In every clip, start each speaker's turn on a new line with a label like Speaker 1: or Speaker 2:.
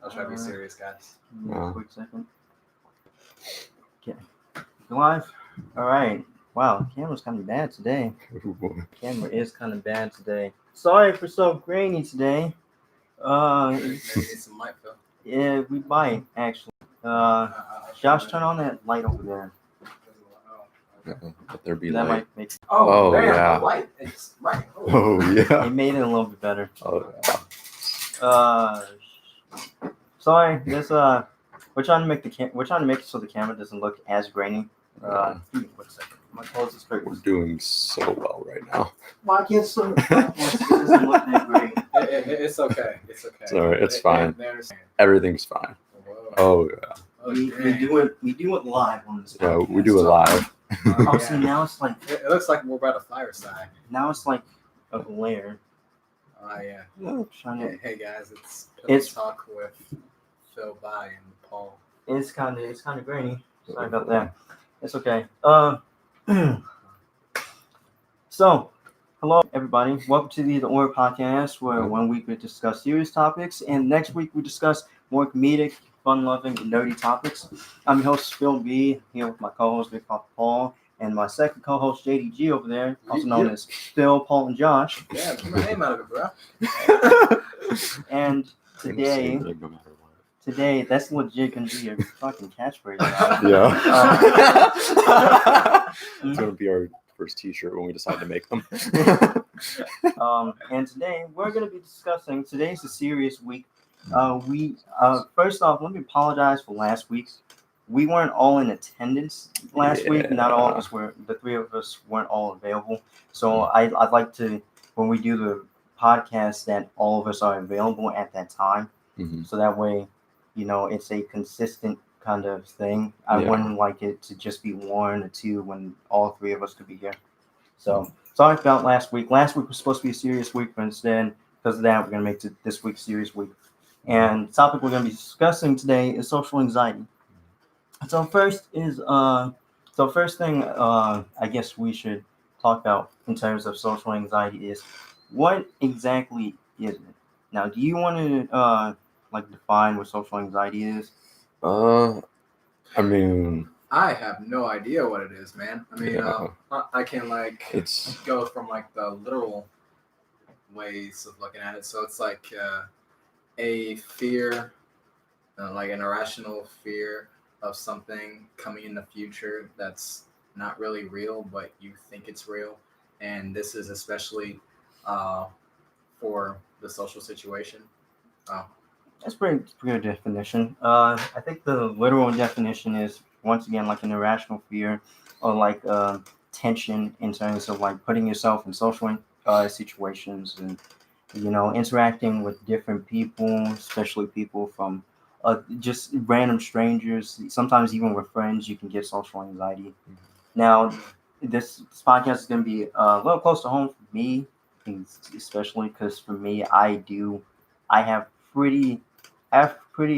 Speaker 1: I'll try to be serious, guys.
Speaker 2: Quick second. Okay. Live? Alright. Wow, camera's kind of bad today. Camera is kind of bad today. Sorry for so grainy today.
Speaker 1: Maybe need some light, Phil.
Speaker 2: Yeah, we might, actually. Josh, turn on that light over there.
Speaker 3: Let there be
Speaker 2: That
Speaker 3: light.
Speaker 2: might make
Speaker 3: Oh,
Speaker 1: damn,
Speaker 3: yeah.
Speaker 1: the light. It's right.
Speaker 3: Oh, yeah.
Speaker 2: it made it a little bit better.
Speaker 3: Oh, yeah.
Speaker 2: Sorry, this we're trying to make it so the camera doesn't look as grainy. Give me 1 second. My close this
Speaker 3: We're doing so well right now.
Speaker 2: Why can't so it doesn't look that great?
Speaker 1: It's okay. It's okay.
Speaker 3: It's all right. It's fine.
Speaker 1: They understand.
Speaker 3: Everything's fine.
Speaker 1: Whoa.
Speaker 3: Oh, yeah.
Speaker 2: We do it live on this.
Speaker 3: Yeah, we
Speaker 2: podcast.
Speaker 3: do it live.
Speaker 2: Oh, see, now it's like
Speaker 1: It looks like we're by the fireside.
Speaker 2: now it's like a glare.
Speaker 1: Oh, yeah.
Speaker 2: Trying to,
Speaker 1: Hey guys, it's
Speaker 2: It's-
Speaker 1: Talk with Phil, Bai, and Paul.
Speaker 2: it's kind of grainy. Sorry about that. It's okay. So, hello everybody. Welcome to the EitherOr Podcast, where 1 week we discuss serious topics, and next week we discuss more comedic, fun-loving, and nerdy topics. I'm your host Phil B, here with my co-host Big Papa Paul, and my second co-host JDG over there, also known as Phil, Paul, and Josh.
Speaker 1: Yeah, keep my name out of it, bro.
Speaker 2: And
Speaker 3: I'm gonna say
Speaker 2: today,
Speaker 3: that no matter what.
Speaker 2: that's legit gonna be your fucking catchphrase.
Speaker 3: Yeah. It's going to be our first t-shirt when we decide to make them.
Speaker 2: And today we're going to be discussing. Today's a serious week. First off, let me apologize for last week. We weren't all in attendance last week. Not all of us were. The three of us weren't all available. So I'd like to, when we do the podcast, that all of us are available at that time.
Speaker 3: Mm-hmm.
Speaker 2: So that way, it's a consistent kind of thing. I wouldn't like it to just be one or two when all three of us could be here. So sorry about last week. Last week was supposed to be a serious week, but instead, because of that, we're going to make this week a serious week. And the topic we're going to be discussing today is social anxiety. So first thing I guess we should talk about in terms of social anxiety is, what exactly is it? Now, do you want to define what social anxiety is?
Speaker 3: I mean,
Speaker 1: I have no idea what it is, man. I mean,
Speaker 3: Yeah.
Speaker 1: I can
Speaker 3: it's
Speaker 1: go from the literal ways of looking at it. So it's like a fear, like an irrational fear of something coming in the future that's not really real, but you think it's real. And this is especially for the social situation.
Speaker 2: That's pretty good definition. I think the literal definition is, once again, like an irrational fear or tension in terms of putting yourself in social situations and interacting with different people, especially people from just random strangers. Sometimes even with friends, you can get social anxiety.
Speaker 3: Mm-hmm.
Speaker 2: Now, this podcast is going to be a little close to home for me, especially because for me, I have pretty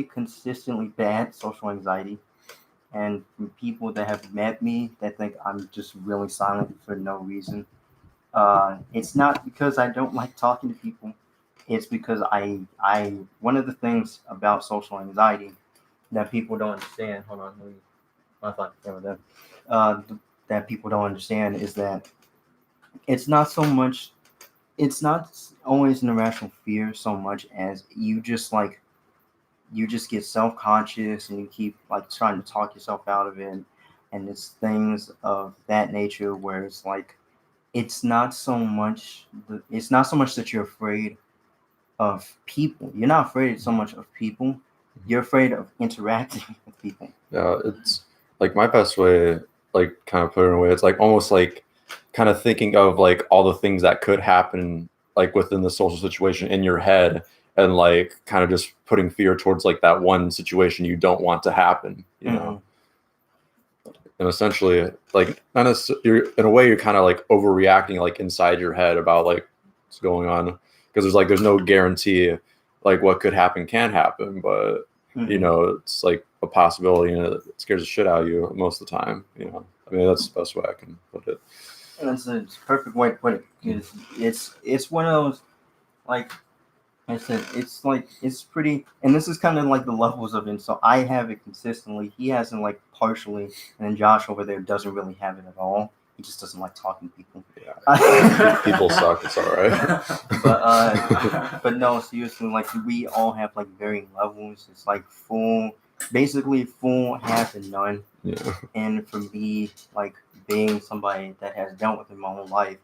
Speaker 2: consistently bad social anxiety, and from people that have met me that think I'm just really silent for no reason. It's not because I don't like talking to people. It's because I one of the things about social anxiety that people don't understand. Hold on, let me modify the camera there. That people don't understand is that it's not always an irrational fear so much as you just get self-conscious and you keep trying to talk yourself out of it, and it's things of that nature where it's not so much that you're afraid of people. You're not afraid so much of people. You're afraid of interacting with people.
Speaker 3: Yeah, it's my best way, kind of put it in a way, it's almost kind of thinking of all the things that could happen within the social situation in your head, and kind of just putting fear towards that one situation you don't want to happen, you know. And essentially you're in a way you're kind of overreacting inside your head about what's going on, because there's no guarantee what could happen can happen, but it's a possibility, and it scares the shit out of you most of the time. I mean, that's the best way I can put it.
Speaker 2: And it's a perfect way to put it, because it's one of those I said it's pretty, and this is kind of like the levels of it. So I have it consistently. He has it like partially, and then Josh over there doesn't really have it at all. He just doesn't like talking to people.
Speaker 3: Yeah. People suck. It's all right.
Speaker 2: But no, seriously, like we all have like varying levels. It's like basically full, half, and none.
Speaker 3: Yeah.
Speaker 2: And for me, like being somebody that has dealt with it my whole life,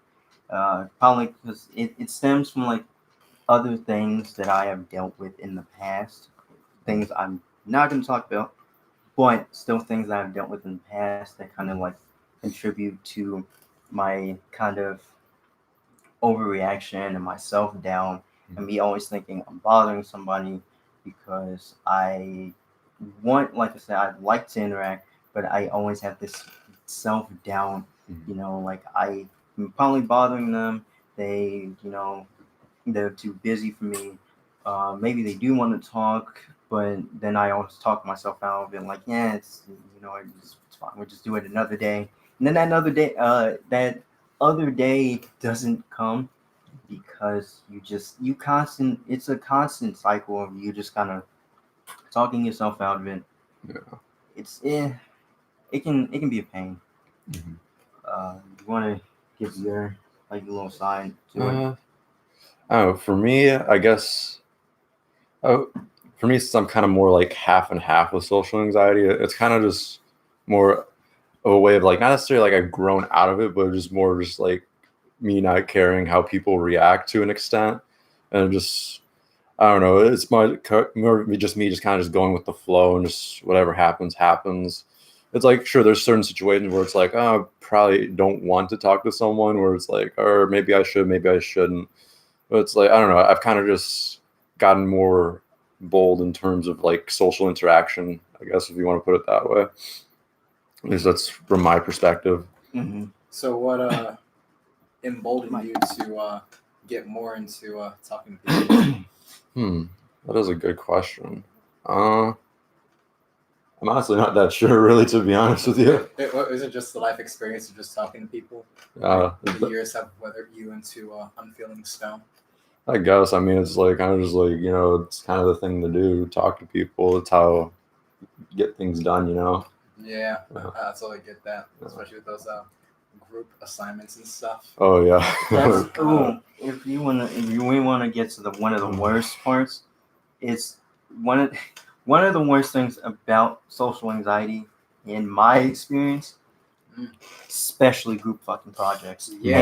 Speaker 2: probably because it stems from like other things that I have dealt with in the past, things I'm not going to talk about, but still things that I've dealt with in the past that kind of like contribute to my kind of overreaction and my self doubt and me always thinking I'm bothering somebody because I want, like I said, I'd like to interact, but I always have this self doubt, like I'm probably bothering them. They, they're too busy for me. Maybe they do want to talk, but then I always talk myself out of it. Like, yeah, it's it's fine. We'll just do it another day. And then that other day doesn't come because it's a constant cycle of you just kind of talking yourself out of it.
Speaker 3: Yeah.
Speaker 2: It can be a pain.
Speaker 3: Mhm.
Speaker 2: You want to give your like a little side to it?
Speaker 3: Oh, for me, I guess. Oh, for me, since I'm kind of more like half and half with social anxiety, it's kind of just more of a way of like not necessarily like I've grown out of it, but just more just like me not caring how people react to an extent, and just I don't know. It's more just me just kind of just going with the flow and just whatever happens. It's like sure, there's certain situations where it's like oh, I probably don't want to talk to someone where it's like or maybe I should, maybe I shouldn't. But it's like I don't know. I've kind of just gotten more bold in terms of like social interaction. I guess if you want to put it that way. At least that's from my perspective.
Speaker 2: Mm-hmm.
Speaker 1: So what emboldened you to get more into talking to people?
Speaker 3: That is a good question. I'm honestly not that sure, really, to be honest with you.
Speaker 1: Is it just the life experience of just talking to people? The years have weathered you into unfeeling stone?
Speaker 3: I guess. I mean, it's like kind of just like it's kind of the thing to do. Talk to people. It's how you get things done.
Speaker 1: Yeah, I totally get that, especially with those group assignments and stuff.
Speaker 3: Oh yeah.
Speaker 2: That's cool. If you wanna get to one of the worst parts, it's one of the worst things about social anxiety, in my experience, especially group fucking projects.
Speaker 1: Yeah,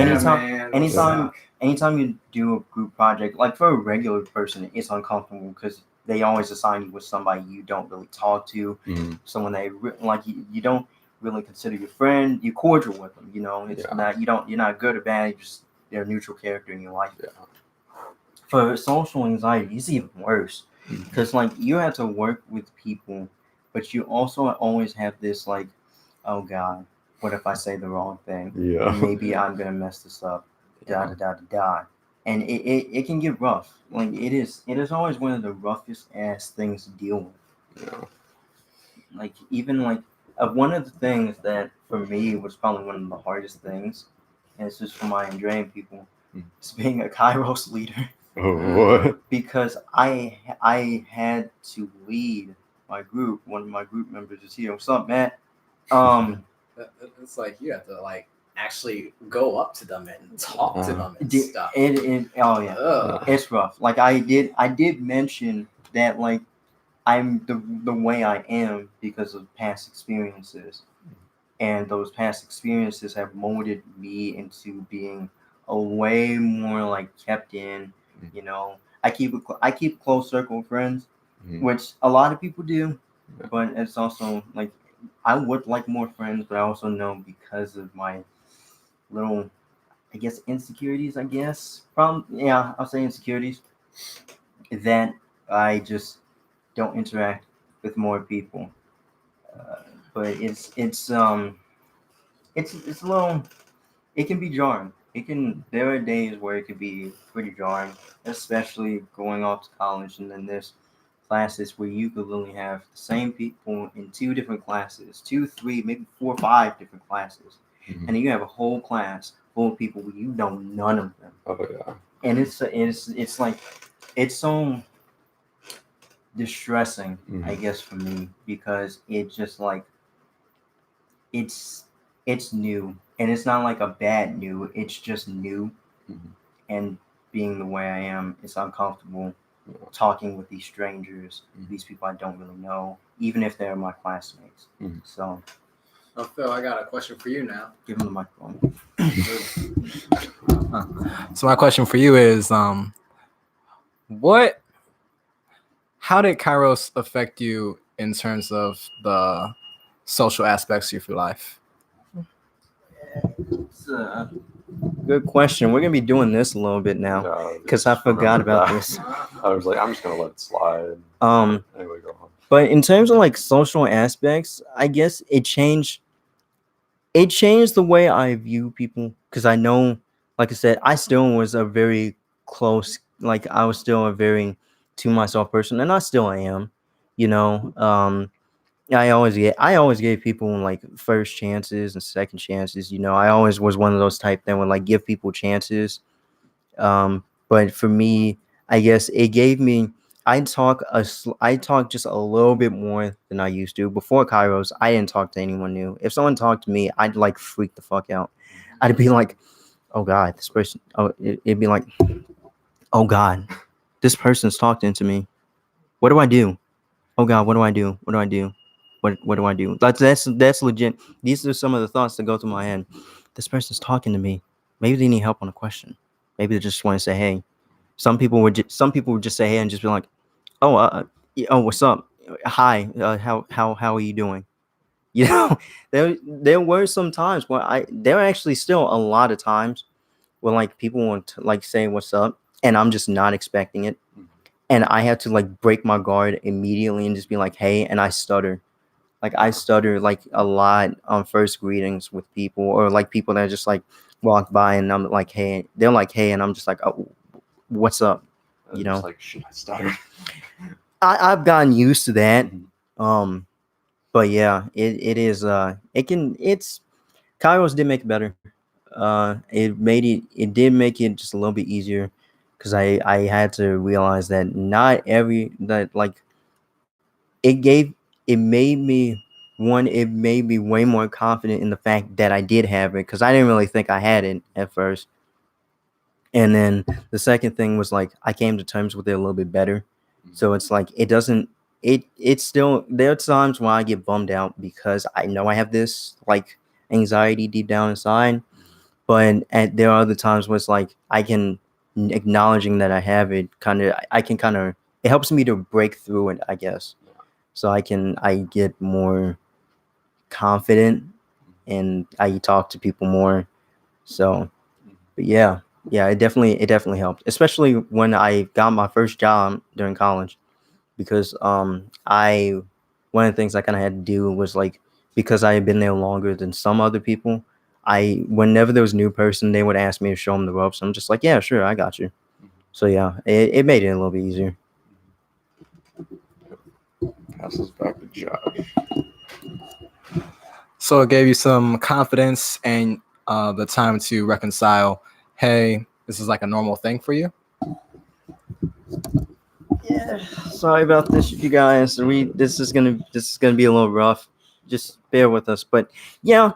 Speaker 1: anytime
Speaker 2: you do a group project, like for a regular person, it's uncomfortable because they always assign you with somebody you don't really talk to, someone that like you don't really consider your friend. You're cordial with them, It's not you're not good or bad. They're a neutral character in your life.
Speaker 3: Yeah.
Speaker 2: For social anxiety, it's even worse because like you have to work with people, but you also always have this like, oh God, what if I say the wrong thing?
Speaker 3: Yeah.
Speaker 2: Maybe I'm gonna mess this up. And it can get rough. Like it is always one of the roughest ass things to deal with.
Speaker 3: Yeah.
Speaker 2: Like even like one of the things that for me was probably one of the hardest things, and it's just for my Andrean people, is being a Kairos leader.
Speaker 3: What?
Speaker 2: Because I had to lead my group. One of my group members is here. What's up, Matt?
Speaker 1: It's like you have to like actually go up to them and talk to them and stuff.
Speaker 2: Oh yeah, it's rough. Like I did mention that like I'm the way I am because of past experiences, and those past experiences have molded me into being a way more like kept in. I keep a close circle of friends, which a lot of people do, but it's also like I would like more friends, but I also know because of my little, I guess, insecurities. I'll say insecurities that I just don't interact with more people. But it's a little. It can be jarring. There are days where it could be pretty jarring, especially going off to college, and then there's classes where you could literally have the same people in 2 different classes, 2, 3, maybe 4, 5 different classes, and then you have a whole class full of people where you know none of them.
Speaker 3: Oh yeah.
Speaker 2: And it's like it's so distressing, I
Speaker 3: Mhm.
Speaker 2: guess, for me, because it just like it's it's new, and it's not like a bad new. It's just new,
Speaker 3: Mhm.
Speaker 2: and being the way I am, it's uncomfortable
Speaker 3: Yeah.
Speaker 2: talking with these strangers,
Speaker 3: Mhm.
Speaker 2: these people I don't really know, even if they're my classmates.
Speaker 3: Mhm.
Speaker 2: So
Speaker 1: Oh, Phil, I got a question for you now.
Speaker 2: give them the microphone.
Speaker 1: So my question for you is, what? How did Kairos affect you in terms of the social aspects of your life?
Speaker 2: It's a good question. We're gonna be doing this a little bit now
Speaker 3: Yeah,
Speaker 2: because I
Speaker 3: just
Speaker 2: forgot
Speaker 3: remembered
Speaker 2: about
Speaker 3: that.
Speaker 2: this.
Speaker 3: I was like, I'm just gonna let it slide. Anyway, go on.
Speaker 2: But in terms of like social aspects, I guess it changed. It changed the way I view people because I know, like I said, I still was a very close, like I was still a very to myself person, and I still am. You know, I always gave people like first chances and second chances. You know, I always was one of those type that would like give people chances. But for me, I guess it gave me. I talk just a little bit more than I used to before Kairos. I didn't talk to anyone new. If someone talked to me, I'd like freak the fuck out. I'd be like, "Oh God, this person." Oh, it'd be like, "Oh God, this person's talking to me. What do I do? Oh God, what do I do? What do I do? What do I do?" That's legit. These are some of the thoughts that go through my head. This person's talking to me. Maybe they need help on a question. Maybe they just want to say hey. Some people would just say hey and just be like, oh, what's up? Hi, how are you doing? You know, there were some times where there are actually still a lot of times when like people want to like say what's up, and I'm just not expecting it, and I have to like break my guard immediately and just be like, hey, and I stutter. Like I stutter like a lot on first greetings with people, or like people that just like walk by and I'm like, hey, they're like, hey, and I'm just like, oh, what's up? You know,
Speaker 3: Just like, shit, I stuttered.
Speaker 2: I've gotten used to that.
Speaker 3: Mhm.
Speaker 2: But yeah, it's Kairos did make it better. It did make it just a little bit easier because I had to realize that not every that like it gave it made me it made me way more confident in the fact that I did have it because I didn't really think I had it at first. And then the second thing was like I came to terms with it a little bit better. So it's like it doesn't it's still there are times when I get bummed out because I know I have this like anxiety deep down inside. But there are other times where it's like I can acknowledging that I have it I can kind of it helps me to break through it, I guess. So I get more confident and I talk to people more. So but yeah, it definitely helped, especially when I got my first job during college, because I one of the things I kind of had to do was like because I had been there longer than some other people. I whenever there was a new person, they would ask me to show them the ropes. I'm just like, yeah, sure, I got you. So yeah, it made it a little bit easier.
Speaker 3: Passes back to Josh.
Speaker 1: So it gave you some confidence and the time to reconcile. Hey, this is like a normal thing for you.
Speaker 2: Yeah, sorry about this, you guys. This is gonna be a little rough. Just bear with us. But yeah,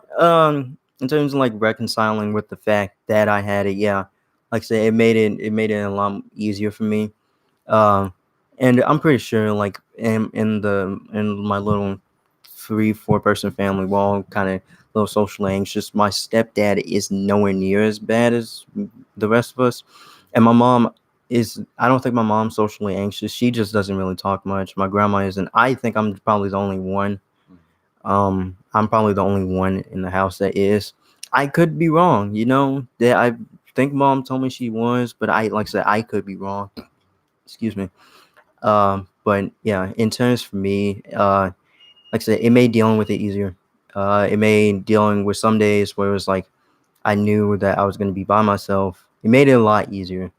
Speaker 2: in terms of like reconciling with the fact that I had it, yeah, like I said, it made it a lot easier for me. Um, and I'm pretty sure like in my little 3-4 person family, we're all kind of a little socially anxious. My stepdad is nowhere near as bad as the rest of us, and my mom is. I don't think my mom's socially anxious. She just doesn't really talk much. My grandma isn't. I think I'm probably the only one. I'm probably the only one in the house that is. I could be wrong, you know. That I think mom told me she was, but I like I said I could be wrong. Excuse me. But yeah, in terms for me, like I said, it made dealing with it easier. It made dealing with some days where it was like I knew that I was going to be by myself. It made it a lot easier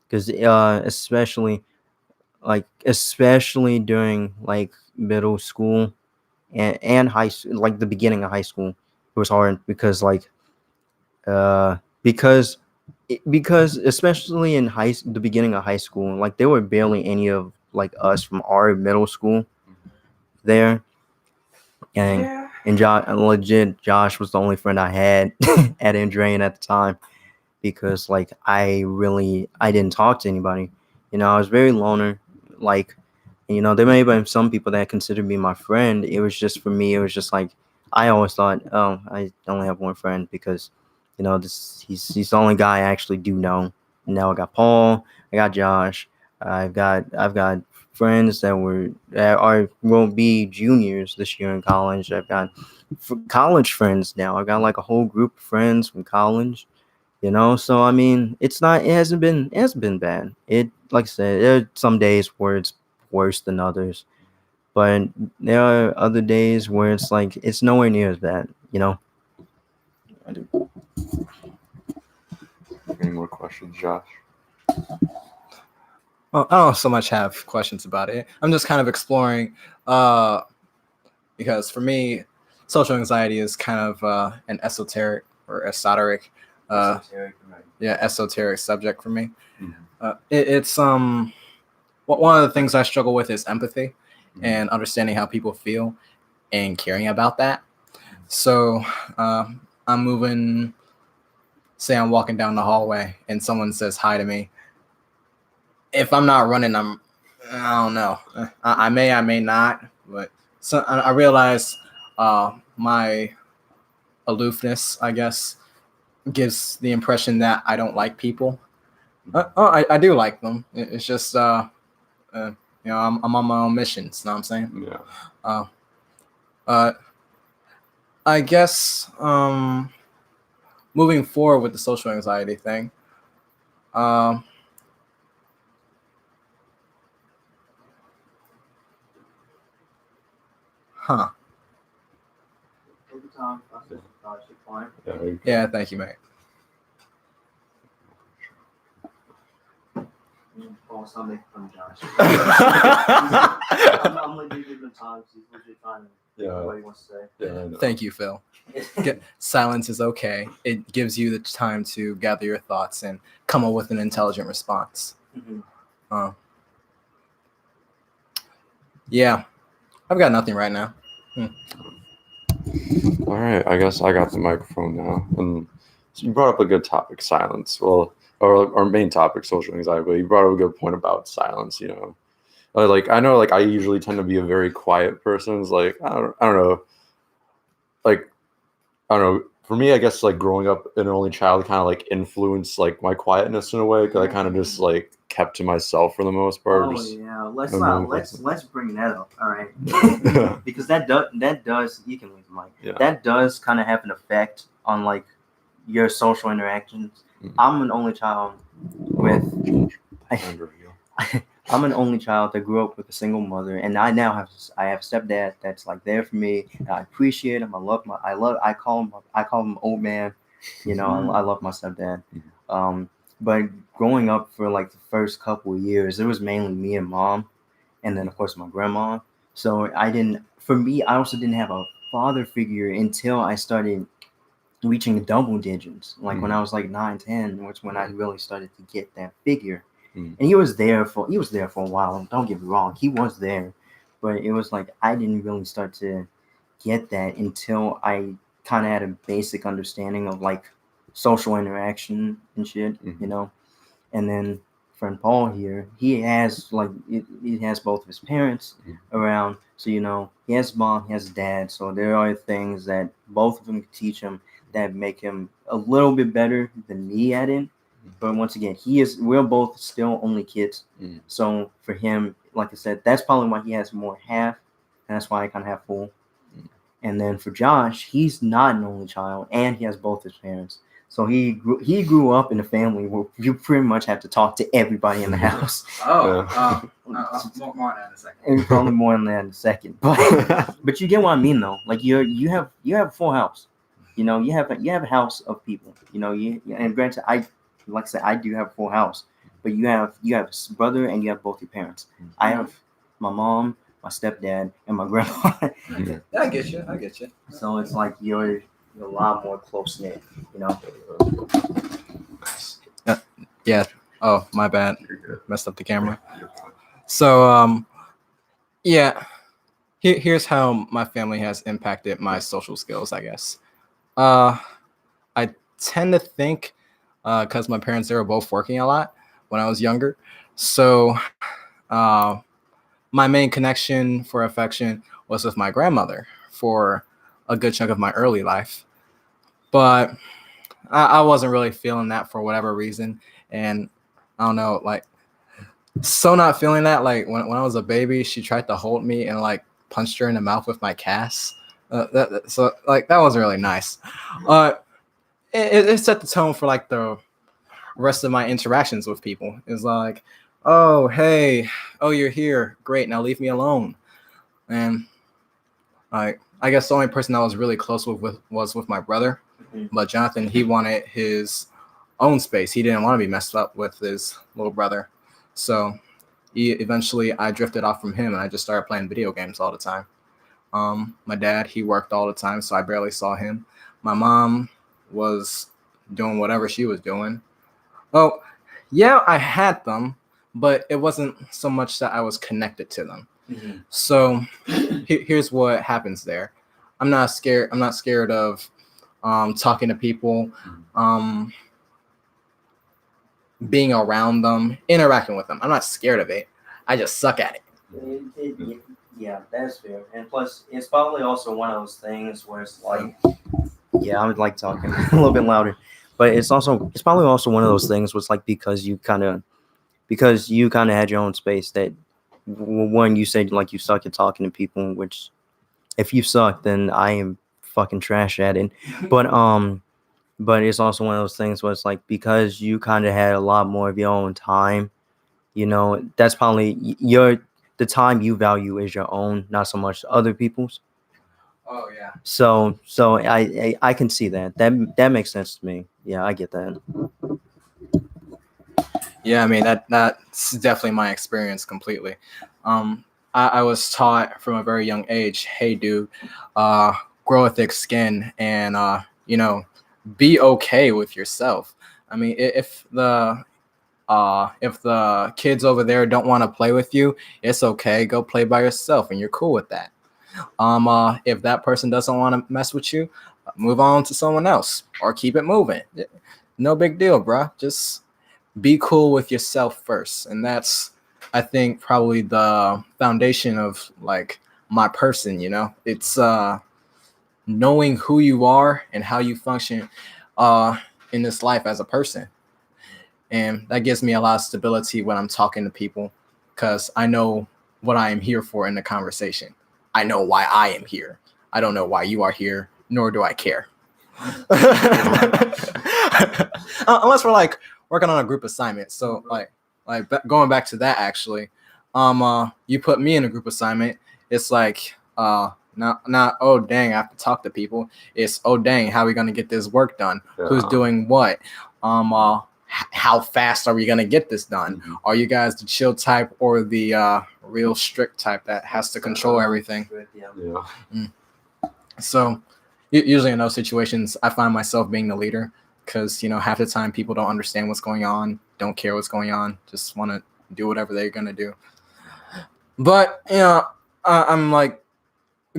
Speaker 2: because especially during like middle school and high school, like the beginning of high school, it was hard because because because especially in the beginning of high school, like there were barely any of like us from our middle school there, and
Speaker 1: Yeah.
Speaker 2: and Josh was the only friend I had at Andrean at the time, because like I didn't talk to anybody. I was very loner. Like, there may have been some people that considered me my friend. It was just, for me, it was just like, I always thought, oh, I only have one friend because, he's the only guy I actually do know. And now I got Paul, I got Josh, I've got friends that won't be juniors this year in college. I've got college friends now. I've got like a whole group of friends from college. So I mean, it hasn't been bad. It, like I said, there are some days where it's worse than others, but there are other days where it's like it's nowhere near as bad.
Speaker 3: Any more questions, Josh?
Speaker 1: Well, I don't so much have questions about it. I'm just kind of exploring, because for me, social anxiety is kind of an esoteric or esoteric, esoteric subject for me.
Speaker 3: Mhm.
Speaker 1: It's one of the things I struggle with is empathy and understanding how people feel and caring about that. So I'm moving. Say I'm walking down the hallway and someone says hi to me. If I'm not running, I don't know. I may not, but so I realize my aloofness, I guess, gives the impression that I don't like people. I do like them. It's just I'm on my own missions. Know what I'm saying?
Speaker 3: Yeah.
Speaker 1: I guess moving forward with the social anxiety thing. Huh. Yeah, thank you, mate.
Speaker 2: Oh, stop making fun of Josh. I'm gonna give you the time. See what you're trying to. What he wants to say.
Speaker 3: Yeah.
Speaker 1: Thank you, Phil. Silence is okay. It gives you the time to gather your thoughts and come up with an intelligent response.
Speaker 2: Mm-hmm.
Speaker 1: Yeah, I've got nothing right now.
Speaker 3: All right, I guess I got the microphone now. And so you brought up a good topic, silence. Well, or our main topic, social anxiety, but you brought up a good point about silence. Like I know, like I usually tend to be a very quiet person. It's like I don't know, like I don't know. For me, I guess like growing up an only child kind of like influenced like my quietness in a way, because I kind of just like kept to myself for the most part.
Speaker 2: Oh yeah, let's bring that up. All right, because that does you can leave the mic.
Speaker 3: Yeah.
Speaker 2: That does kind of have an effect on like your social interactions.
Speaker 3: Mm.
Speaker 2: I'm an only child I'm an only child that grew up with a single mother, and I have a stepdad that's like there for me. And I appreciate him. I call him old man. I love my stepdad. But growing up for like the first couple of years, it was mainly me and mom, and then of course my grandma. So I also didn't have a father figure until I started reaching double digits. Like when I was like 9, 10, which when I really started to get that figure. And he was there for a while. Don't get me wrong, he was there, but it was like I didn't really start to get that until I kind of had a basic understanding of like social interaction and shit, And then friend Paul here, he has both of his parents around, so he has mom, he has dad, so there are things that both of them can teach him that make him a little bit better than me at it. But once again, we're both still only kids. So for him, like I said, that's probably why he has more half, and that's why I kind of have full. And then for Josh, he's not an only child, and he has both his parents. So he grew up in a family where you pretty much have to talk to everybody in the house.
Speaker 1: More on that in a second.
Speaker 2: And probably more on that in a second. But you get what I mean, though. Like you have a full house. You have a house of people. And granted, like I said, I do have a full house, but you have a brother and you have both your parents. I have my mom, my stepdad, and my grandma.
Speaker 1: Yeah, I get you.
Speaker 2: So it's like you're a lot more close knit,
Speaker 1: Yeah. Oh, my bad.
Speaker 3: You're good.
Speaker 1: Messed up the camera. So, yeah. Here's how my family has impacted my social skills, I guess. Uh, I tend to think, because my parents, they were both working a lot when I was younger. So, uh, my main connection for affection was with my grandmother for a good chunk of my early life. But I wasn't really feeling that for whatever reason. And I don't know, like, so not feeling that. Like, when I was a baby, she tried to hold me and, like, punched her in the mouth with my cast. So, like, that wasn't really nice. Uh, it set the tone for, like, the rest of my interactions with people. It's like, oh, hey, oh, you're here. Great. Now leave me alone. And I guess the only person I was really close with was with my brother. But Jonathan, he wanted his own space. He didn't want to be messed up with his little brother. So eventually I drifted off from him and I just started playing video games all the time. My dad, he worked all the time, so I barely saw him. My mom was doing whatever she was doing. Oh, yeah, I had them, but it wasn't so much that I was connected to them. So here's what happens there. I'm not scared. I'm not scared of talking to people, being around them, interacting with them. I'm not scared of it. I just suck at it.
Speaker 2: Yeah, that's fair. And plus, it's probably also one of those things where it's like, yeah, I would like talking a little bit louder, but it's probably also one of those things where it's like because you kind of had your own space that when you said like you suck at talking to people, which if you suck, then I am fucking trash at it. But it's also one of those things where it's like because you kind of had a lot more of your own time, that's probably the time you value is your own, not so much other people's.
Speaker 1: Oh yeah.
Speaker 2: So I can see that. That makes sense to me. Yeah, I get that.
Speaker 1: Yeah, I mean that's definitely my experience completely. I was taught from a very young age, hey dude, grow a thick skin and be okay with yourself. I mean, if the kids over there don't want to play with you, it's okay. Go play by yourself, and you're cool with that. If that person doesn't want to mess with you, move on to someone else or keep it moving. No big deal, bruh. Just be cool with yourself first, and that's, I think, probably the foundation of like my person. It's knowing who you are and how you function in this life as a person. And that gives me a lot of stability when I'm talking to people because I know what I am here for in the conversation. I know why I am here. I don't know why you are here, nor do I care. Unless we're like working on a group assignment. So going back to that actually, you put me in a group assignment. It's like not oh dang, I have to talk to people. It's oh dang, how are we gonna get this work done? Yeah. Who's doing what? How fast are we gonna get this done? Mm-hmm. Are you guys the chill type or the real strict type that has to control everything?
Speaker 3: Yeah.
Speaker 1: So usually in those situations, I find myself being the leader because half the time people don't understand what's going on, don't care what's going on, just want to do whatever they're gonna do. But I'm like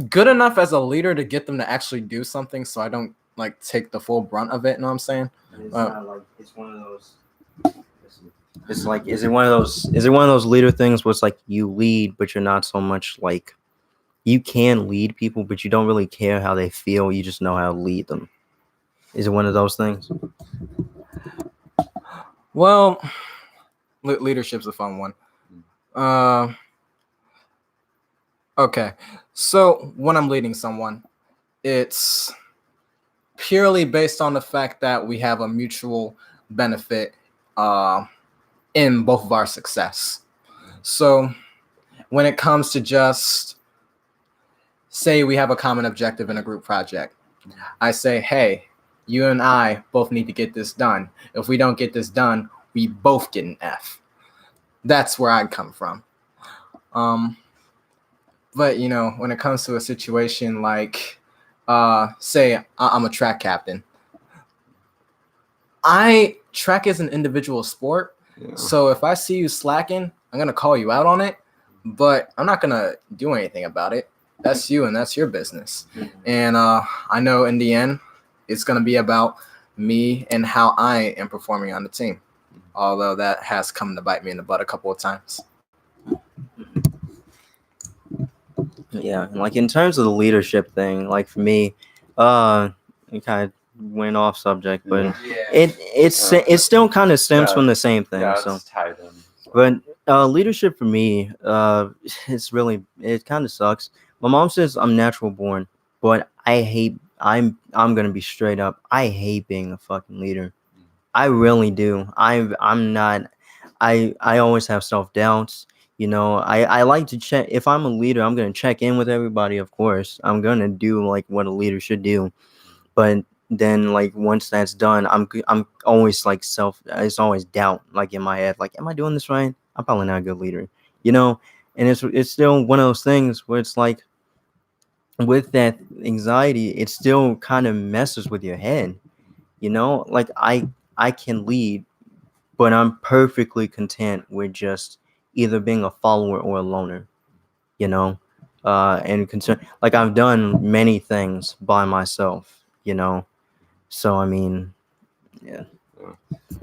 Speaker 1: good enough as a leader to get them to actually do something, so I don't like take the full brunt of it. You know what I'm saying?
Speaker 2: It's not like it's one of those. It's like is it one of those leader things where it's like you lead, but you're not so much like you can lead people, but you don't really care how they feel. You just know how to lead them. Is it one of those things?
Speaker 1: Well, leadership's a fun one. Okay, so when I'm leading someone, it's purely based on the fact that we have a mutual benefit in both of our success. So when it comes to just say we have a common objective in a group project, I say, hey, you and I both need to get this done. If we don't get this done, we both get an F. That's where I'd come from. But when it comes to a situation like say I'm a track captain, I track is an individual sport.
Speaker 3: Yeah.
Speaker 1: So if I see you slacking, I'm going to call you out on it, but I'm not going to do anything about it. That's you and that's your business. And I know in the end, it's going to be about me and how I am performing on the team, although that has come to bite me in the butt a couple of times.
Speaker 2: Yeah, and like in terms of the leadership thing, like for me, it kind of went off subject, but it still kind of stems from the same thing.
Speaker 3: Yeah,
Speaker 2: so
Speaker 3: it's tied in.
Speaker 2: But leadership for me, it kind of sucks. My mom says I'm natural born, but I'm gonna be straight up. I hate being a fucking leader. I really do. I'm not. I always have self doubts. You know, I like to check. If I'm a leader, I'm gonna check in with everybody. Of course, I'm gonna do like what a leader should do. But then, like once that's done, I'm always like it's always doubt like in my head. Like, am I doing this right? I'm probably not a good leader. You know, and it's still one of those things where it's like with that anxiety, it still kind of messes with your head. You know, like I can lead, but I'm perfectly content with just either being a follower or a loner, you know, and concern like I've done many things by myself, you know. So I mean, yeah.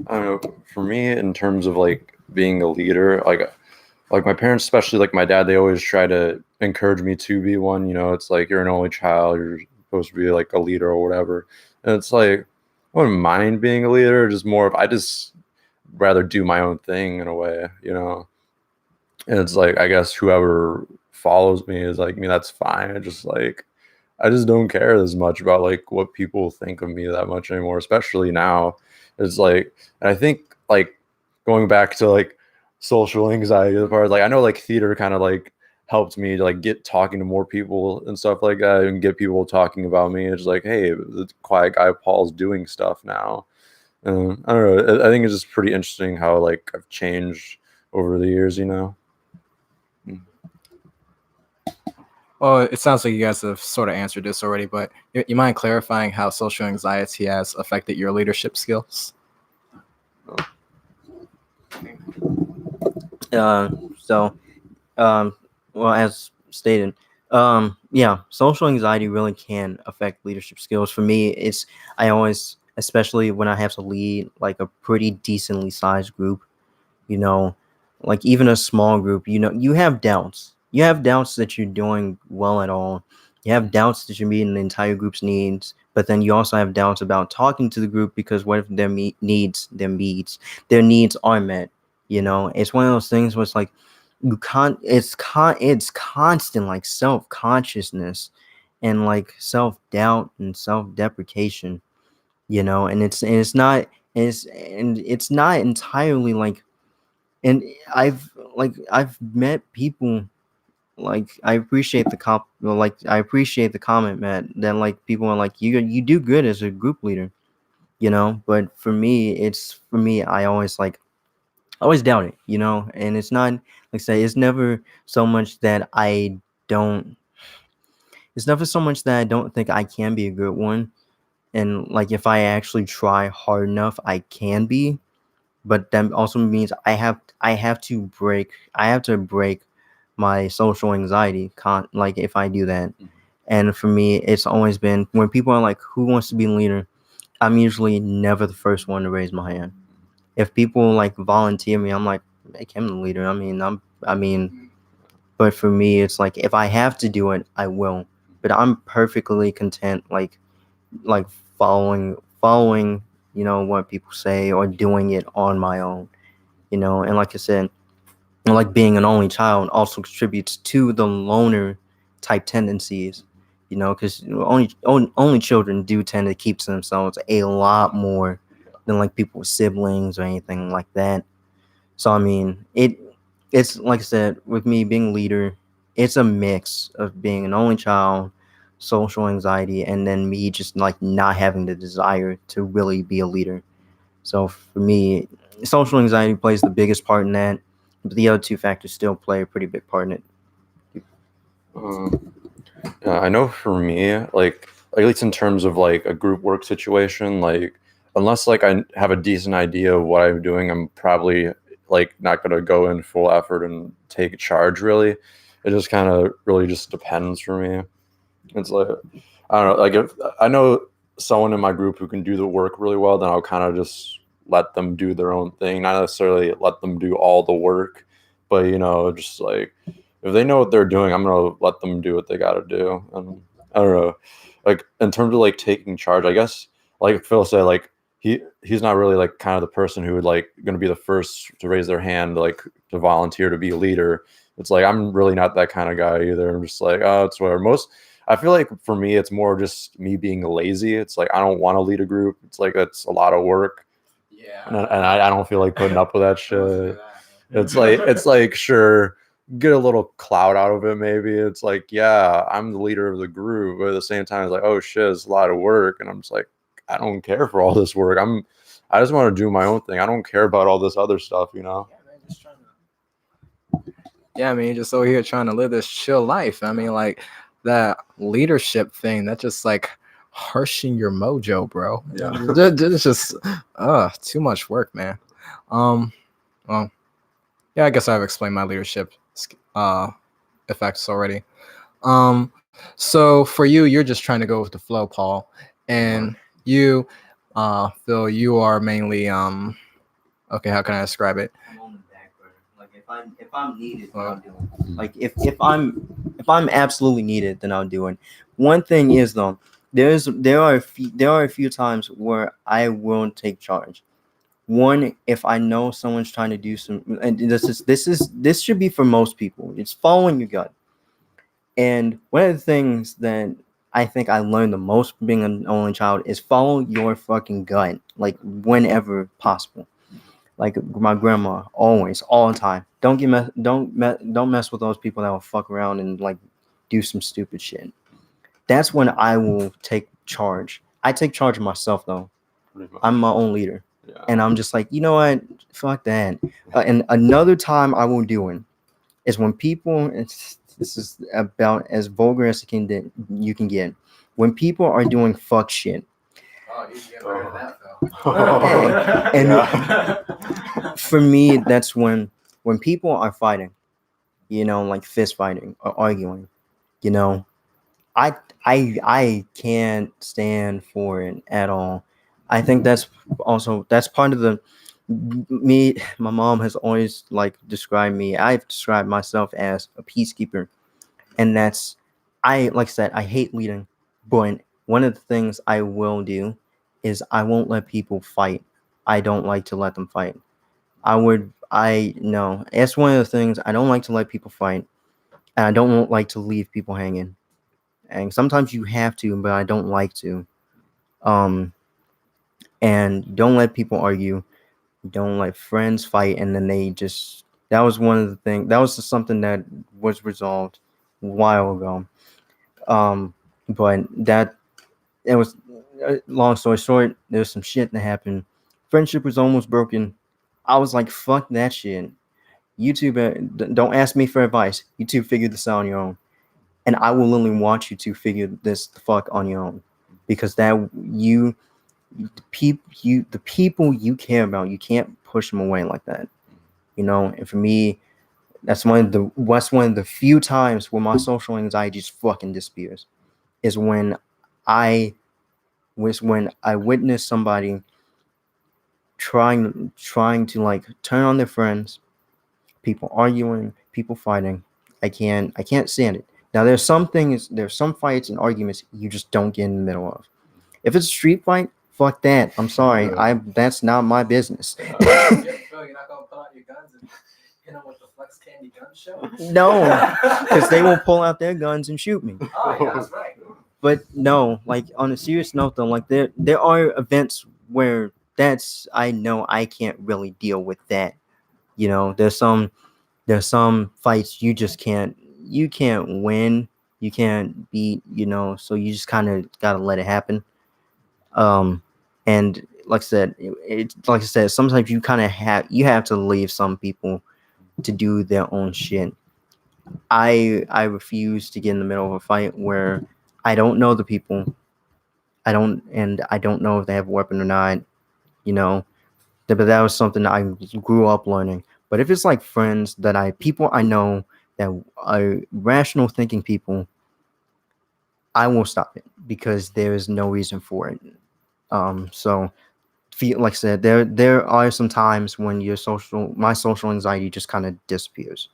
Speaker 3: I don't know. For me, in terms of like being a leader, like my parents, especially like my dad, they always try to encourage me to be one. You know, it's like you're an only child, you're supposed to be like a leader or whatever. And it's like I wouldn't mind being a leader, just more of I just rather do my own thing in a way, you know. And it's like I guess whoever follows me is like me, that's fine. I just don't care as much about like what people think of me that much anymore, especially now. It's like, and I think like going back to like social anxiety the part, like I know like theater kind of like helped me to like get talking to more people and stuff like that and get people talking about me. It's like, hey, the quiet guy Paul's doing stuff now. I don't know. I think it's just pretty interesting how like I've changed over the years, you know.
Speaker 1: Well, it sounds like you guys have sort of answered this already, but you mind clarifying how social anxiety has affected your leadership skills?
Speaker 2: So, well, as stated, yeah, social anxiety really can affect leadership skills. For me, I always, especially when I have to lead like a pretty decently sized group, you know, like even a small group, you know, you have doubts. You have doubts that you're doing well at all. You have doubts that you're meeting the entire group's needs, but then you also have doubts about talking to the group because what if their needs are met? You know, it's one of those things where it's like you can't. It's constant like self-consciousness and like self-doubt and self-deprecation. You know, and it's not entirely like. And I've met people like I appreciate the comment, Matt. Then like people are like you do good as a group leader, you know. But for me, I always doubt it, you know. And it's not like I say it's never so much that I don't. It's never so much that I don't think I can be a good one, and like if I actually try hard enough, I can be. But that also means I have to break my social anxiety like if I do that. And for me, it's always been when people are like, who wants to be a leader? I'm usually never the first one to raise my hand. If people like volunteer me, I'm like, make him the leader. But for me, it's like if I have to do it, I will. But I'm perfectly content like following, you know, what people say or doing it on my own, you know. And like I said, like being an only child also contributes to the loner type tendencies, you know, because only children do tend to keep to themselves a lot more than like people with siblings or anything like that. So I mean, it's like I said, with me being a leader, it's a mix of being an only child, social anxiety, and then me just like not having the desire to really be a leader. So for me, social anxiety plays the biggest part in that, but the other two factors still play a pretty big part in it.
Speaker 3: I know for me, like at least in terms of like a group work situation, like unless like I have a decent idea of what I'm doing, I'm probably like not gonna go in full effort and take charge really. It just kind of really just depends for me. It's like I don't know, like if I know someone in my group who can do the work really well, then I'll kind of just let them do their own thing, not necessarily let them do all the work, but just like if they know what they're doing, I'm gonna let them do what they gotta do. And I don't know, like in terms of like taking charge, I guess like Phil said, like he's not really like kind of the person who would like gonna be the first to raise their hand, like to volunteer to be a leader. It's like I'm really not that kind of guy either. I'm just like, oh, it's whatever. I feel like for me, it's more just me being lazy. It's like I don't want to lead a group. It's like that's a lot of work.
Speaker 1: Yeah.
Speaker 3: And I don't feel like putting up with that shit.
Speaker 1: That.
Speaker 3: It's like sure, get a little clout out of it maybe. It's like, yeah, I'm the leader of the group, but at the same time, it's like, oh shit, it's a lot of work. And I'm just like, I don't care for all this work. I just want to do my own thing. I don't care about all this other stuff,
Speaker 1: Yeah, man, just trying to. Yeah, I mean, just over here trying to live this chill life. I mean, like that leadership thing, that's just like harshing your mojo, bro.
Speaker 3: Yeah.
Speaker 1: It's just too much work, man. Well, yeah, I guess I've explained my leadership effects already. So for you, you're just trying to go with the flow, Paul, and you, Phil, you are mainly okay, how can I describe it?
Speaker 2: I'm on the back burner. Like if I'm needed, then I'll do it. Like if I'm absolutely needed, then I'll do it. One thing is though, there are a few times where I won't take charge. One, if I know someone's trying to do some, and this should be for most people. It's following your gut. And one of the things that I think I learned the most from being an only child is follow your fucking gut, like whenever possible. Like my grandma, always, all the time. Don't mess with those people that will fuck around and like do some stupid shit. That's when I will take charge. I take charge of myself though. I'm my own leader.
Speaker 3: Yeah.
Speaker 2: And I'm just like, you know what? Fuck that. And another time I will do it is when people, this is about as vulgar as you can get. When people are doing fuck shit.
Speaker 1: Oh, you get rid of that, though.
Speaker 2: And for me, that's when people are fighting, like fist fighting or arguing, I can't stand for it at all. I think that's part of my mom has always like described me. I've described myself as a peacekeeper. And like I said, I hate leading, but one of the things I will do is I won't let people fight. I don't like to let them fight. No, that's one of the things. I don't like to let people fight, and I don't like to leave people hanging. And sometimes you have to, but I don't like to. And you don't let people argue. You don't let friends fight, and then that was one of the things. That was just something that was resolved a while ago. But it was long story short. There was some shit that happened. Friendship was almost broken. I was like, "Fuck that shit." YouTube, don't ask me for advice. You two figure this out on your own, and I will literally want you to figure this the fuck on your own, because the people you care about, you can't push them away like that, And for me, that's one of the few times where my social anxiety just fucking disappears, is when I witness somebody trying to like turn on their friends, people arguing, people fighting. I can't stand it. Now there's some fights and arguments you just don't get in the middle of. If it's a street fight, fuck that. I'm sorry. That's not my business.
Speaker 1: You're not gonna pull out your guns and hit them with the Flex Candy gun show?
Speaker 2: No, because they will pull out their guns and shoot me.
Speaker 1: Oh, yeah, that's right.
Speaker 2: But no, like on a serious note though, like there are events where I know I can't really deal with that. There's some fights you just can't win, you can't beat, so you just kind of gotta let it happen. And like I said, sometimes you kind of have to leave some people to do their own shit. I refuse to get in the middle of a fight where I don't know the people. I don't know if they have a weapon or not. you know. But that was something I grew up learning. But if it's like friends people I know that are rational thinking people, I will stop it because there is no reason for it. So like I said, there are some times when my social anxiety just kind of disappears.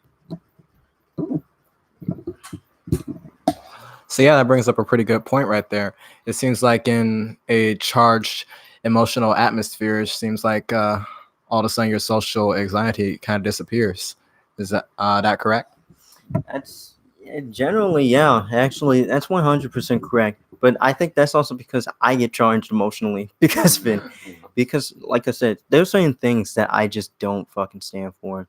Speaker 1: So yeah, that brings up a pretty good point right there. It seems like in a charged emotional atmosphere, it seems like all of a sudden your social anxiety kind of disappears. Is that correct?
Speaker 2: That's generally, yeah. Actually, that's 100% correct. But I think that's also because I get charged emotionally because of it. Because, like I said, there's certain things that I just don't fucking stand for.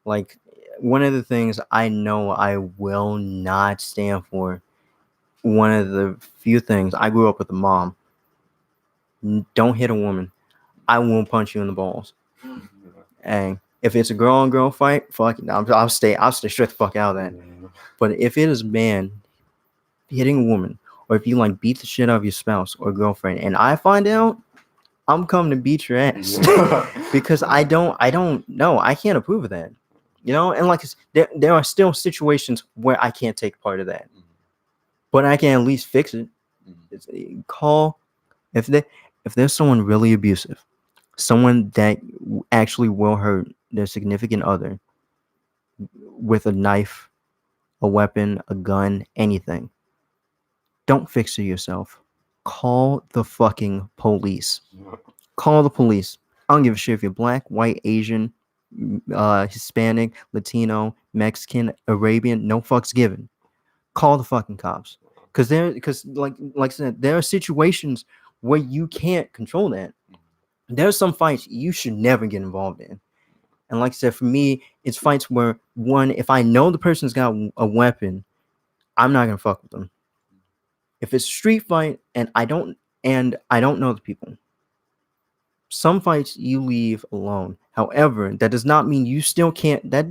Speaker 2: Like, one of the things I know I will not stand for, one of the few things, I grew up with a mom. Don't hit a woman. I won't punch you in the balls. And if it's a girl on girl fight, fuck it. I'll stay straight the fuck out of that. But if it is a man hitting a woman, or if you like beat the shit out of your spouse or girlfriend, and I find out, I'm coming to beat your ass because I don't know. I can't approve of that, you know. And like there are still situations where I can't take part of that, but I can at least fix it. Call if there's someone really abusive, someone that actually will hurt their significant other with a knife, a weapon, a gun, anything. Don't fix it yourself. Call the fucking police. Call the police. I don't give a shit if you're black, white, Asian, Hispanic, Latino, Mexican, Arabian. No fucks given. Call the fucking cops. Because like I said, there are situations where you can't control that. There's some fights you should never get involved in. And like I said, for me, it's fights where if I know the person's got a weapon, I'm not gonna fuck with them. If it's a street fight and I don't know the people, some fights you leave alone. However, that does not mean you still can't. That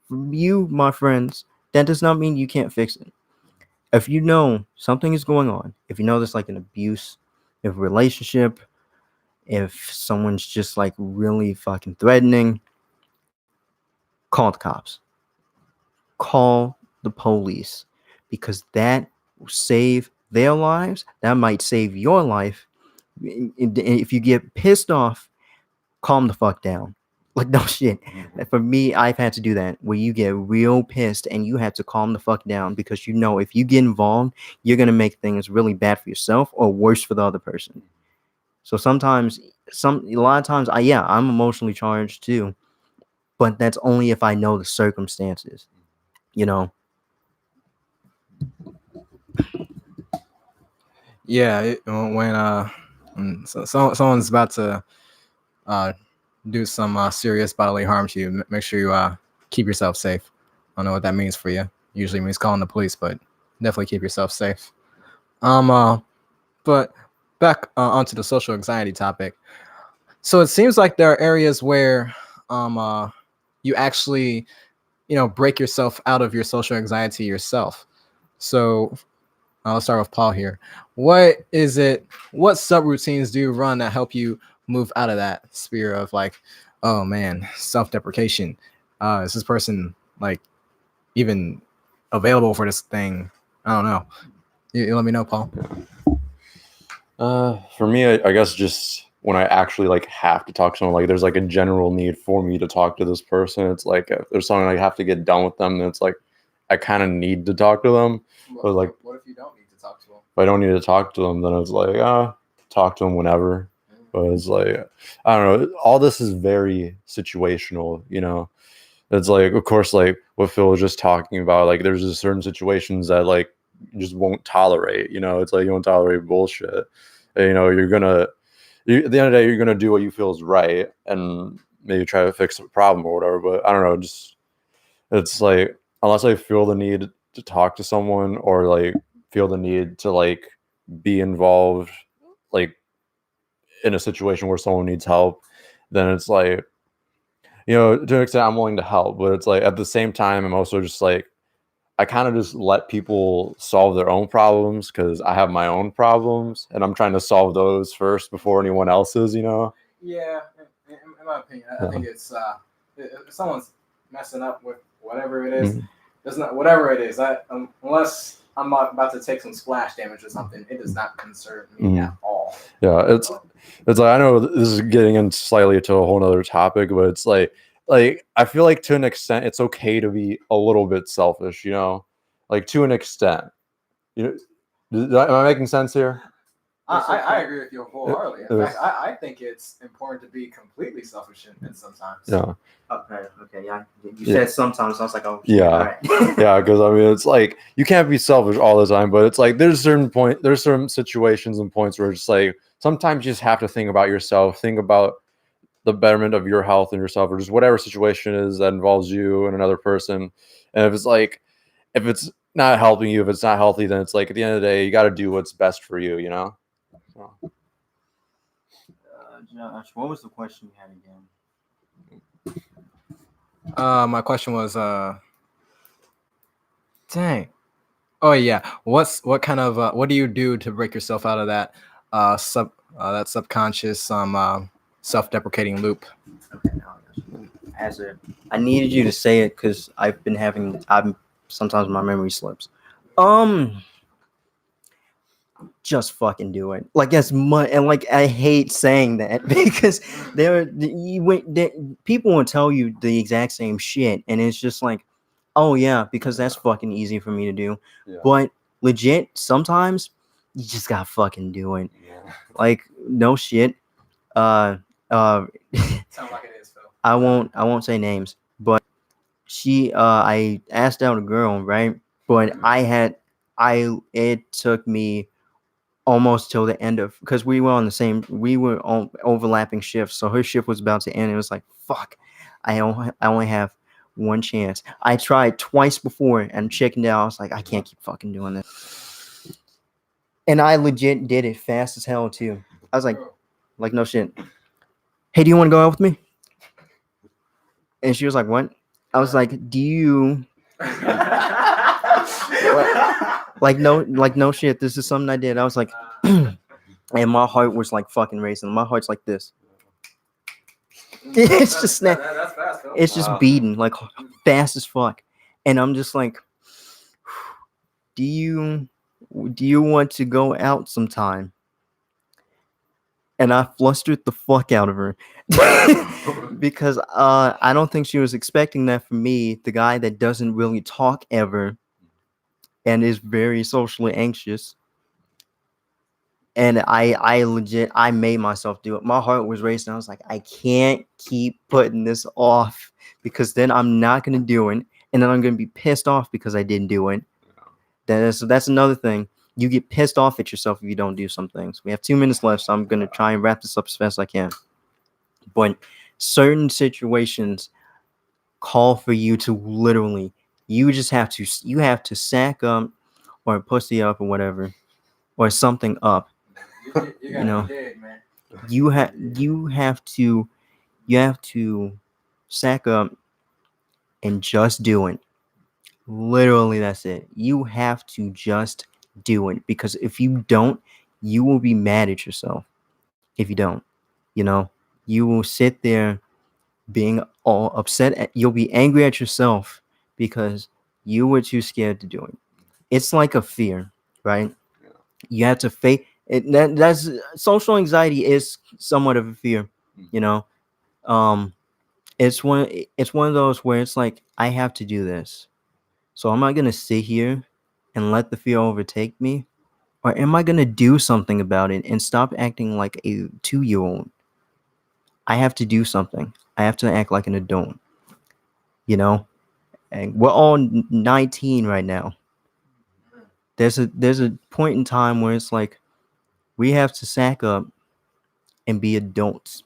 Speaker 2: you, my friends, that does not mean you can't fix it. If you know something is going on, if you know there's like an abuse, if a relationship, if someone's just like really fucking threatening, call the cops. Call the police, because that will save their lives. That might save your life. If you get pissed off, calm the fuck down. Like, no shit. For me, I've had to do that, where you get real pissed and you have to calm the fuck down, because you know if you get involved, you're gonna make things really bad for yourself or worse for the other person. So sometimes, a lot of times, I'm emotionally charged too, but that's only if I know the circumstances, you know.
Speaker 1: Yeah, when someone's about to do some serious bodily harm to you, make sure you keep yourself safe. I don't know what that means for you. Usually means calling the police, but definitely keep yourself safe. But back onto the social anxiety topic. So it seems like there are areas where you actually, break yourself out of your social anxiety yourself. So let's start with Paul here. What subroutines do you run that help you move out of that sphere of like, oh man, self-deprecation? Is this person like even available for this thing? I don't know. You let me know, Paul.
Speaker 3: For me, I guess just when I actually like have to talk to someone, like there's like a general need for me to talk to this person. It's like if there's something I have to get done with them, then it's like I kind of need to talk to them. But like,
Speaker 1: what if you don't need to talk to them?
Speaker 3: If I don't need to talk to them, then it's like talk to them whenever. But it's like, I don't know. All this is very situational, you know. It's like, of course, like what Phil was just talking about, like there's just certain situations that like you just won't tolerate, you know. It's like you won't tolerate bullshit. And, you know, at the end of the day, you're gonna do what you feel is right and maybe try to fix the problem or whatever. But I don't know, it's like unless I feel the need to talk to someone or like feel the need to like be involved like in a situation where someone needs help, then it's like, you know, to an extent I'm willing to help, but it's like at the same time I'm also just like I kind of just let people solve their own problems because I have my own problems and I'm trying to solve those first before anyone else's, you know.
Speaker 1: Yeah, in my opinion, I think it's if someone's messing up with whatever it is, does not whatever it is. Unless I'm about to take some splash damage or something, it does not concern me at all.
Speaker 3: Yeah, it's like, I know this is getting in slightly to a whole other topic, but it's like I feel like to an extent it's okay to be a little bit selfish, you know, like to an extent. You know, am I making sense here?
Speaker 1: I agree with you wholeheartedly. In fact, I think it's important to be completely selfish in sometimes.
Speaker 3: Yeah.
Speaker 2: Okay, yeah. You said sometimes. I was like, oh,
Speaker 3: yeah,
Speaker 2: all right.
Speaker 3: yeah. Because I mean, it's like you can't be selfish all the time, but it's like there's certain situations and points where it's like sometimes you just have to think about yourself, think about the betterment of your health and yourself, or just whatever situation is that involves you and another person. And if it's not helping you, if it's not healthy, then it's like at the end of the day, you got to do what's best for you, you know. So.
Speaker 2: Josh, what was the question you had again?
Speaker 1: My question was, dang. Oh yeah, what kind of what do you do to break yourself out of that that subconscious self-deprecating loop?
Speaker 2: Okay, now I needed you to say it because sometimes my memory slips. Just fucking do it. Like as much, and like I hate saying that because people will tell you the exact same shit, and it's just like, oh yeah, because that's fucking easy for me to do. Yeah. But legit, sometimes you just gotta fucking do it. Yeah. Like no shit.
Speaker 1: Sounds like it is, Phil.
Speaker 2: I won't say names, but I asked out a girl, right? But it took me almost till the end of, because we were on overlapping shifts, so her shift was about to end. It was like, fuck, I only have one chance. I tried twice before and chickened out. I was like, I can't keep fucking doing this, and I legit did it fast as hell too. I was like no shit. Hey, do you want to go out with me? And she was like, what? I was like, do you like no shit, this is something I did. I was like and my heart was like fucking racing. My heart's like this. It's just that's fast, it's just beating like fast as fuck. And I'm just like, do you want to go out sometime? And I flustered the fuck out of her because I don't think she was expecting that from me, the guy that doesn't really talk ever and is very socially anxious. And I legit made myself do it. My heart was racing. I was like, I can't keep putting this off because then I'm not going to do it. And then I'm going to be pissed off because I didn't do it. That's another thing. You get pissed off at yourself if you don't do some things. We have 2 minutes left, so I'm going to try and wrap this up as fast as I can. But certain situations call for you to literally, you have to sack up or pussy up or whatever, or something up. You know, dead, man. You have to sack up and just do it. Literally, that's it. You have to just do it, because if you don't, you will be mad at yourself. If you don't, you will sit there being all upset. You'll be angry at yourself because you were too scared to do it. It's like a fear, right? Yeah. You have to face it. That's social anxiety is somewhat of a fear, It's one of those where it's like, I have to do this. So am I going to sit here and let the fear overtake me? Or am I going to do something about it and stop acting like a 2-year-old? I have to do something. I have to act like an adult. And we're all 19 right now. There's a point in time where it's like, we have to sack up and be adults.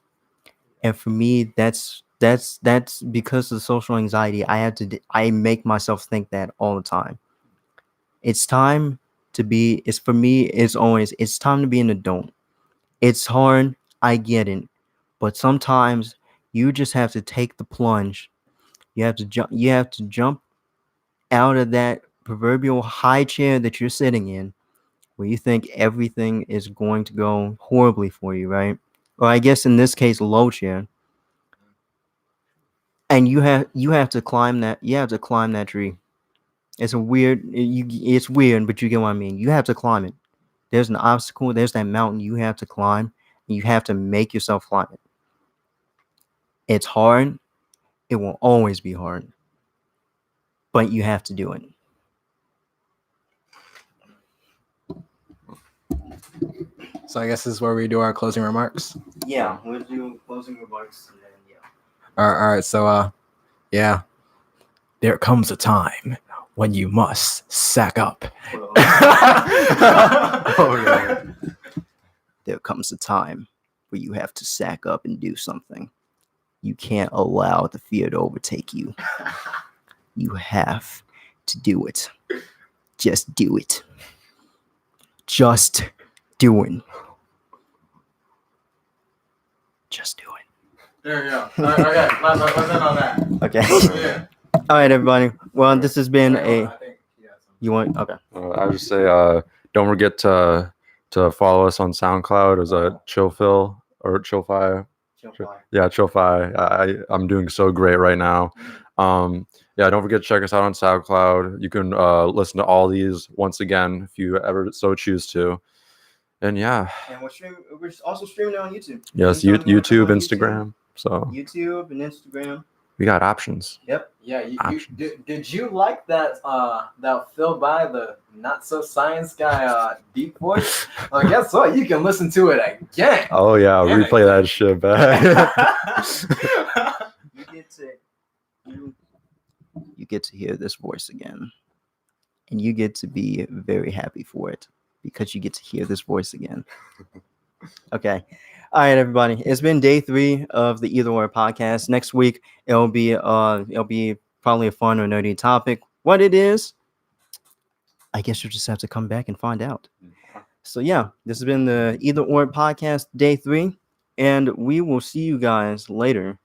Speaker 2: And for me, that's because of social anxiety. I make myself think that all the time. It's time to be, it's time to be an adult. It's hard, I get it. But sometimes you just have to take the plunge. You have to jump out of that proverbial high chair that you're sitting in, where you think everything is going to go horribly for you, right? or I guess in this case, low chair. And you have to climb that. You have to climb that tree. It's it's weird, but you get what I mean. You have to climb it. There's an obstacle. There's that mountain you have to climb. And you have to make yourself climb it. It's hard. It will always be hard. But you have to do it.
Speaker 4: So I guess this is where we do our closing remarks.
Speaker 2: Yeah, we'll do closing remarks and then
Speaker 4: All right. So yeah, there comes a time when you must sack up.
Speaker 1: Oh, yeah.
Speaker 2: There comes a time where you have to sack up and do something. You can't allow the fear to overtake you. You have to do it. Just do it. Just do it. Just do it.
Speaker 1: There you go. All right, okay, let's end on that.
Speaker 2: Okay.
Speaker 1: Yeah.
Speaker 2: All right, everybody. Well, this has been
Speaker 1: I
Speaker 2: a.
Speaker 1: think he has some.
Speaker 2: You want? Okay.
Speaker 3: I would just say, don't forget to follow us on SoundCloud as a Chillphil or Chillfi. Yeah, Chillfi. I'm doing so great right now. Yeah, don't forget to check us out on SoundCloud. You can listen to all these once again if you ever so choose to. And yeah,
Speaker 2: And we're also streaming it on YouTube.
Speaker 3: yes,
Speaker 2: Anytime you wanna come
Speaker 3: YouTube,
Speaker 2: on
Speaker 3: Instagram. So
Speaker 2: YouTube and Instagram.
Speaker 3: we got options.
Speaker 2: Yep.
Speaker 1: Yeah, you
Speaker 3: Options.
Speaker 1: did you like that Phil by the not so science guy deep voice? Well, guess what? You can listen to it again.
Speaker 3: Oh yeah, I'll
Speaker 1: Damn it.
Speaker 3: replay that shit back.
Speaker 2: You get to hear this voice again, and you get to be very happy for it because you get to hear this voice again. Okay. All right, everybody. It's been day 3 of the EitherOr Podcast. Next week it'll be probably a fun or nerdy topic. What it is, I guess you'll just have to come back and find out. So yeah, this has been the EitherOr Podcast day 3, and we will see you guys later.